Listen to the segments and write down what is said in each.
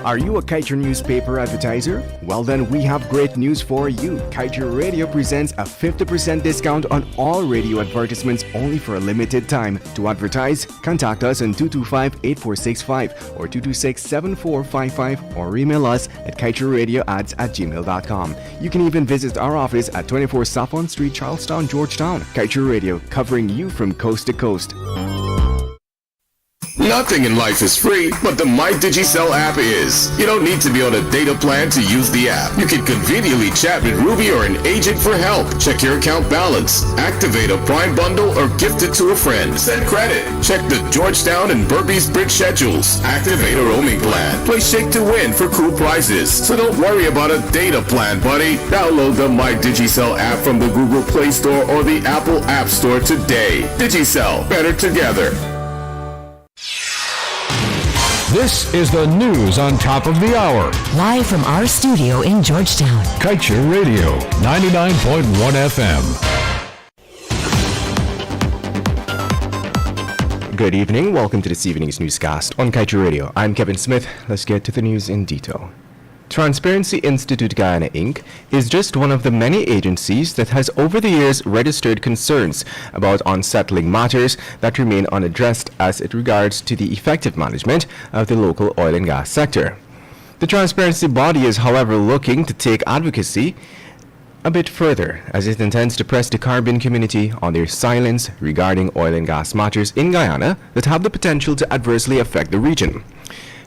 Are you a Kaieteur newspaper advertiser? Well then, we have great news for you. Kaieteur Radio presents a 50% discount on all radio advertisements only for a limited time. To advertise, contact us on 225-8465 or 226-7455 or email us at kaieteurradioads@gmail.com. You can even visit our office at 24 Saffron Street, Charlestown, Georgetown. Kaieteur Radio, covering you from coast to coast. Nothing in life is free, but the MyDigiCell app is. You don't need to be on a data plan to use the app. You can conveniently chat with Ruby or an agent for help. Check your account balance, activate a Prime bundle, or gift it to a friend. Send credit. Check the Georgetown and Burpees Bridge schedules. Activate a roaming plan. Play Shake to Win for cool prizes. So don't worry about a data plan, buddy. Download the MyDigiCell app from the Google Play Store or the Apple App Store today. Digicel, better together. This is the news on top of the hour. Live from our studio in Georgetown. Kaieteur Radio, 99.1 FM. Good evening. Welcome to this evening's newscast on Kaieteur Radio. I'm Kevin Smith. Let's get to the news in detail. Transparency Institute Guyana, Inc. is just one of the many agencies that has over the years registered concerns about unsettling matters that remain unaddressed as it regards to the effective management of the local oil and gas sector. The transparency body is, however, looking to take advocacy a bit further, as it intends to press the Caribbean community on their silence regarding oil and gas matters in Guyana that have the potential to adversely affect the region.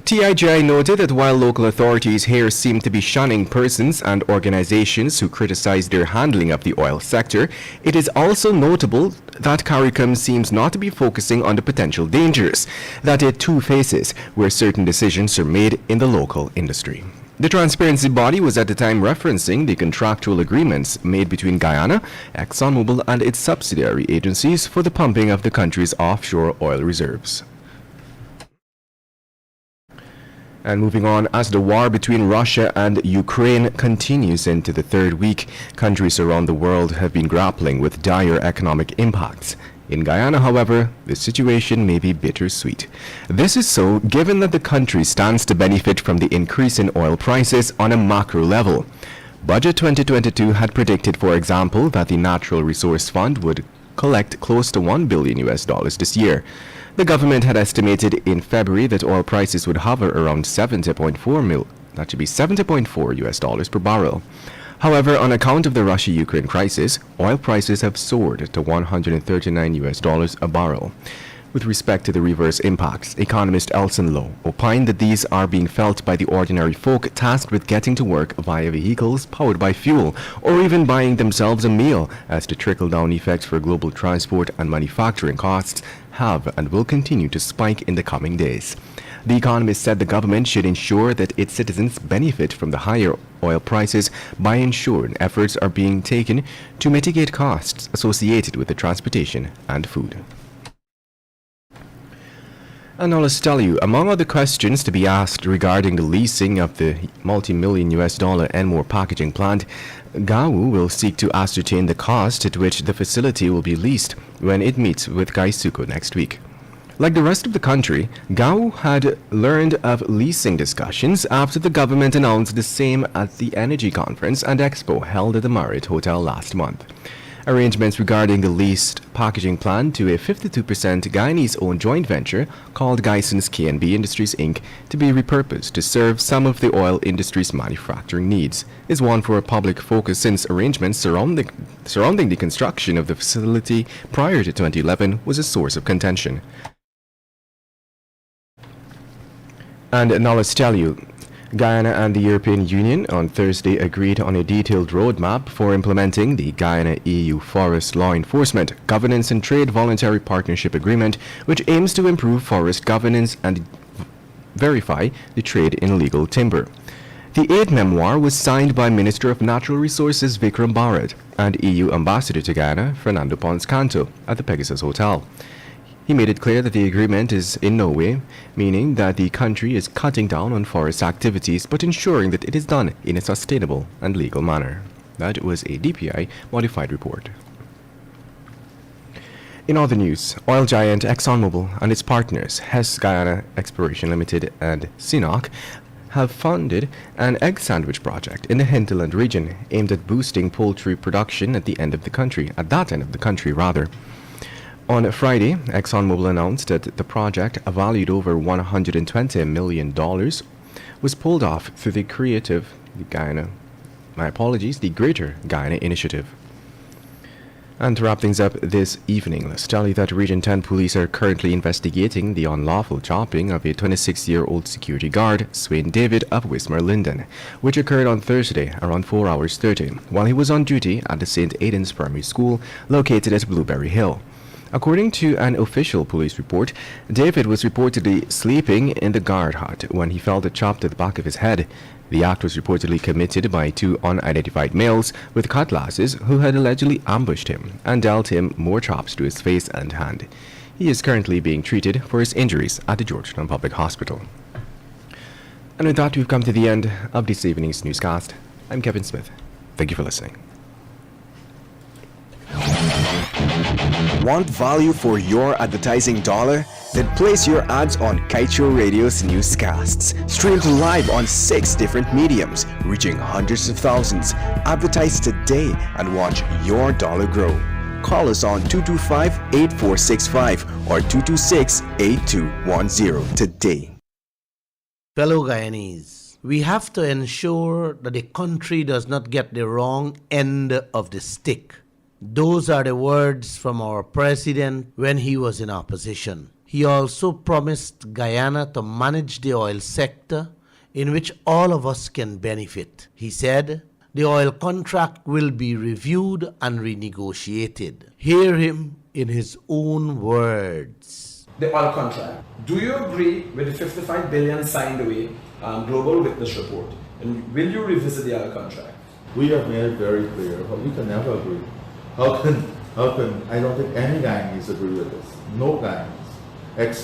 TIGI noted that while local authorities here seem to be shunning persons and organizations who criticize their handling of the oil sector, it is also notable that CARICOM seems not to be focusing on the potential dangers that it too faces where certain decisions are made in the local industry. The transparency body was at the time referencing the contractual agreements made between Guyana, ExxonMobil, and its subsidiary agencies for the pumping of the country's offshore oil reserves. And moving on, as the war between Russia and Ukraine continues into the third week, countries around the world have been grappling with dire economic impacts. In Guyana, however, the situation may be bittersweet. This is so given that the country stands to benefit from the increase in oil prices on a macro level. Budget 2022 had predicted, for example, that the Natural Resource Fund would collect close to $1 billion this year. The government had estimated in February that oil prices would hover around $70.4 per barrel. However, on account of the Russia-Ukraine crisis, oil prices have soared to $139 a barrel. With respect to the reverse impacts, economist Elson Lowe opined that these are being felt by the ordinary folk tasked with getting to work via vehicles powered by fuel, or even buying themselves a meal, as the trickle-down effects for global transport and manufacturing costs have and will continue to spike in the coming days. The economist said the government should ensure that its citizens benefit from the higher oil prices by ensuring efforts are being taken to mitigate costs associated with the transportation and food. And now let's tell you, among other questions to be asked regarding the leasing of the multi-million US dollar Enmore packaging plant, GAU will seek to ascertain the cost at which the facility will be leased when it meets with Gaisuco next week. Like the rest of the country, GAU had learned of leasing discussions after the government announced the same at the Energy Conference and Expo held at the Marriott Hotel last month. Arrangements regarding the leased packaging plant to a 52% Guyanese-owned joint venture called Geison's K&B Industries Inc. to be repurposed to serve some of the oil industry's manufacturing needs is one for a public focus, since arrangements surrounding the construction of the facility prior to 2011 was a source of contention. And now let's tell you, Guyana and the European Union on Thursday agreed on a detailed roadmap for implementing the Guyana-EU Forest Law Enforcement, Governance and Trade Voluntary Partnership Agreement, which aims to improve forest governance and verify the trade in illegal timber. The aid memoir was signed by Minister of Natural Resources Vikram Bharat and EU Ambassador to Guyana Fernando Ponce Canto at the Pegasus Hotel. He made it clear that the agreement is in no way meaning that the country is cutting down on forest activities, but ensuring that it is done in a sustainable and legal manner. That was a DPI modified report. In other news, oil giant ExxonMobil and its partners, Hess Guyana Exploration Limited and CNOOC, have funded an egg sandwich project in the hinterland region aimed at boosting poultry production at that end of the country. On Friday, ExxonMobil announced that the project, valued over $120 million, was pulled off through the Greater Guyana Initiative. And to wrap things up this evening, let's tell you that Region 10 police are currently investigating the unlawful chopping of a 26-year-old security guard, Swain David of Wismar Linden, which occurred on Thursday around 4 hours 30 while he was on duty at the St. Aidan's Primary School located at Blueberry Hill. According to an official police report, David was reportedly sleeping in the guard hut when he felt a chop to the back of his head. The act was reportedly committed by two unidentified males with cutlasses who had allegedly ambushed him and dealt him more chops to his face and hand. He is currently being treated for his injuries at the Georgetown Public Hospital. And with that, we've come to the end of this evening's newscast. I'm Kevin Smith. Thank you for listening. Want value for your advertising dollar? Then place your ads on Kaieteur Radio's newscasts. Streamed live on 6 different mediums, reaching hundreds of thousands. Advertise today and watch your dollar grow. Call us on 225-8465 or 226-8210 today. Fellow Guyanese, we have to ensure that the country does not get the wrong end of the stick. Those are the words from our president when he was in opposition. He also promised Guyana to manage the oil sector in which all of us can benefit. He said the oil contract will be reviewed and renegotiated. Hear him in his own words. The oil contract. Do you agree with the 55 billion signed away Global Witness report? And will you revisit the oil contract? We have made it very clear, but we can never agree. How can, I don't think any Guyanese agree with this. No Guyanese. Except